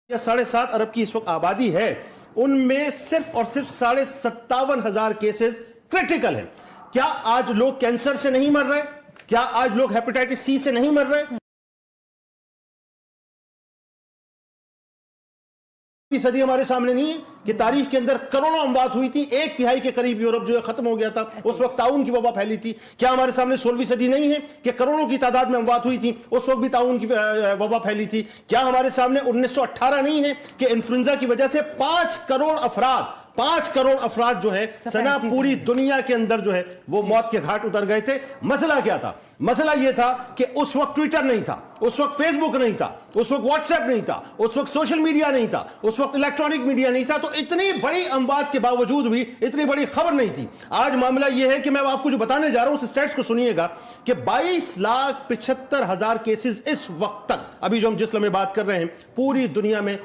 7.5 ارب کی اس وقت آبادی ہے، ان میں صرف اور صرف 57,500 کیسز کرٹیکل ہیں۔ کیا آج لوگ کینسر سے نہیں مر رہے؟ کیا آج لوگ ہیپیٹائٹس سی سے نہیں مر رہے؟ صدی ہمارے سامنے نہیں ہے کہ تاریخ کے اندر کروڑوں اموات ہوئی تھی، 1/3 کے قریب یورپ جو ہے ختم ہو گیا تھا، اس وقت طاعون کی وبا پھیلی تھی۔ کیا ہمارے سامنے 16ویں صدی نہیں ہے کہ کروڑوں کی تعداد میں اموات ہوئی تھی، اس وقت بھی طاعون کی وبا پھیلی تھی؟ کیا ہمارے سامنے 1918 نہیں ہے کہ انفلوئنزا کی وجہ سے 5 کروڑ افراد جو ہے سنا پوری دنیا کے اندر جو ہے وہ موت کے گھاٹ اتر گئے تھے؟ مسئلہ کیا تھا؟ مسئلہ یہ تھا کہ اس وقت ٹویٹر نہیں تھا، اس وقت فیس بک نہیں تھا، اس وقت واٹس ایپ نہیں تھا، اس وقت سوشل میڈیا نہیں تھا، اس وقت الیکٹرانک میڈیا نہیں تھا، تو اتنی بڑی اموات کے باوجود بھی اتنی بڑی خبر نہیں تھی۔ آج معاملہ یہ ہے کہ میں آپ کو جو بتانے جا رہا ہوں اس سٹیٹس کو سنیے گا کہ 22,75,000 کیسز اس وقت تک، ابھی جو ہم جس لمحے بات کر رہے ہیں، پوری دنیا میں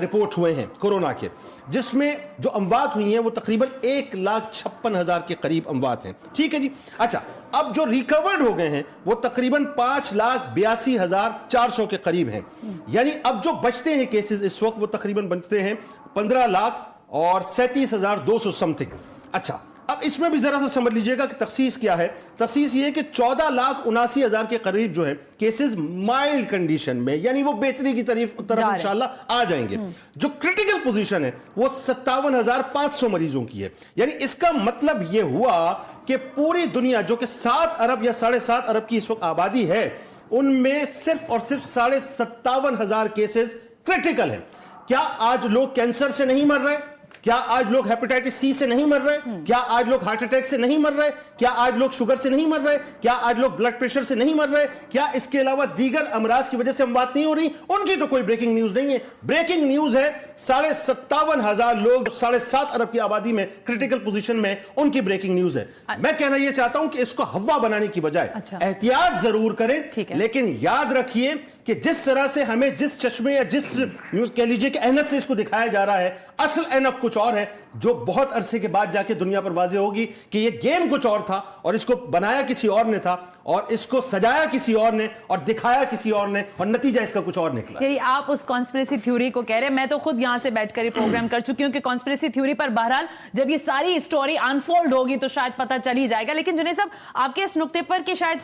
رپورٹ ہوئے ہیں کورونا کے، جس میں جو اموات ہوئی ہیں وہ تقریباً 1,56,000 کے قریب اموات ہیں۔ ٹھیک ہے جی، اچھا اب جو ریکورڈ ہو گئے ہیں وہ تقریباً 5,82,400 کے قریب ہیں، یعنی اب جو بچتے ہیں کیسز اس وقت وہ تقریباً بنتے ہیں 15,37,200 سمتھنگ۔ اچھا اب اس میں بھی ذرا سا سمجھ لیجئے گا کہ تخصیص کیا ہے۔ تخصیص یہ ہے کہ 14,79,000 کے قریب جو ہے کیسز مائلڈ کنڈیشن میں، یعنی وہ بہتری کی طرف انشاءاللہ آ جائیں گے۔ جو کرٹیکل پوزیشن ہے وہ 57,500 مریضوں کی ہے، یعنی اس کا مطلب یہ ہوا کہ پوری دنیا جو کہ 7 ارب یا 7.5 ارب کی اس وقت آبادی ہے، ان میں صرف اور صرف 57,500 کیسز کرٹیکل ہیں۔ کیا آج لوگ کینسر سے نہیں مر رہے؟ کیا آج لوگ ہیپیٹائٹس سی سے نہیں مر رہے؟ کیا آج لوگ ہارٹ اٹیک سے نہیں مر رہے؟ کیا آج لوگ شوگر سے نہیں مر رہے؟ کیا آج لوگ بلڈ پریشر سے نہیں مر رہے؟ کیا اس کے علاوہ دیگر امراض کی وجہ سے اموات نہیں ہو رہی؟ ان کی تو کوئی بریکنگ نیوز نہیں ہے۔ بریکنگ نیوز ہے 57,500 لوگ 7.5 ارب کی آبادی میں کرٹیکل پوزیشن میں، ان کی بریکنگ نیوز ہے۔ میں کہنا یہ چاہتا ہوں کہ اس کو ہوا بنانے کی بجائے احتیاط ضرور کریں، لیکن یاد رکھیے کہ جس طرح سے ہمیں جس چشمے یا جس نیوز کہہ لیجئے کہ اینک سے اس کو دکھایا جا رہا ہے، اصل اینک کچھ اور ہے جو بہت عرصے کے بعد جا کے دنیا پر واضح ہوگی کہ یہ گیم کچھ اور تھا اور اس کو بنایا کسی اور نے تھا اور اس کو سجایا کسی اور نے اور دکھایا کسی اور نے اور نتیجہ اس کا کچھ اور نکلا۔ یعنی آپ اس کانسپریسی تھیوری کو کہہ رہے ہیں، میں تو خود یہاں سے بیٹھ کر ہی پروگرام کر چکی ہوں کہ کانسپریسی تھیوری پر بہرحال جب یہ ساری سٹوری انفولڈ ہوگی تو شاید پتہ چل ہی جائے گا، لیکن جنید صاحب آپ کے اس نقطے پر کہ شاید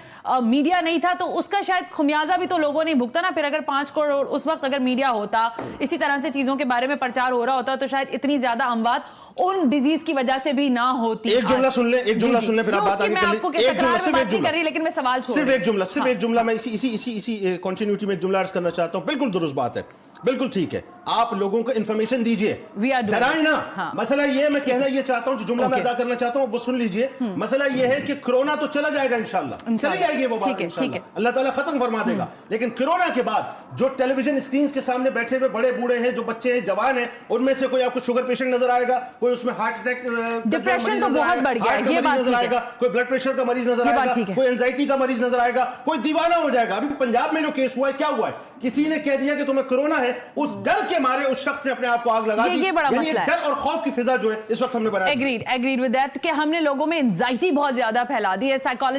میڈیا نہیں تھا تو اس کا شاید خمیازہ بھی تو لوگوں نے بھگتا نا۔ پھر اگر 5 کروڑ اس وقت اگر میڈیا ہوتا، اسی طرح سے چیزوں کے بارے میں پرچار ہو رہا ہوتا تو شاید اتنی زیادہ اموات ان ڈیزیز کی وجہ سے بھی نہ ہوتی۔ ایک جملہ سن لیں، ایک جملہ سن لیں، پھر آپ بات آگے کر لیں۔ ایک جملہ، صرف ایک جملہ، لیکن میں سوال صرف ایک جملہ میں اسی کنٹینیوٹی میں ایک جملہ عرض کرنا چاہتا ہوں۔ بالکل درست بات ہے، بالکل ٹھیک ہے، آپ لوگوں کو انفارمیشن دیجئے، ڈرائیں نا۔ مسئلہ یہ ہے، میں کہنا یہ چاہتا ہوں، جو جملہ میں ادا کرنا چاہتا ہوں وہ سن لیجئے۔ مسئلہ یہ ہے کہ کرونا تو چلا جائے گا انشاءاللہ، چلی جائے گی وہ بات انشاءاللہ، اللہ تعالیٰ ختم فرما دے گا، لیکن کرونا کے بعد جو ٹیلی ویژن اسکرینز کے سامنے بیٹھے ہوئے بڑے بوڑھے ہیں، جو بچے ہیں، جوان ہیں، ان میں سے کوئی آپ کو شوگر پیشنٹ نظر آئے گا، کوئی اس میں ہارٹ اٹیک ڈپریشن تو بہت بڑھ گیا ہے، یہ بات نظر آئے گا، کوئی بلڈ پریشر کا مریض نظر آئے گا، کوئی اینزائٹی کا مریض نظر آئے گا، کوئی دیوانہ ہو جائے گا۔ ابھی پنجاب میں جو کیس ہوا ہے کیا ہوا ہے؟ کسی نے کہہ دیا کہ تمہیں کرونا ہے، اس ڈر کے مارے اس شخص نے اپنے آپ کو آگ لگا دی۔ یعنی ڈر اور خوف کی فضا جو ہے اس وقت ہم نے بنایا۔ ایگریڈ ود دیٹ کہ ہم نے لوگوں میں انزائٹی بہت زیادہ پھیلا دی ہے۔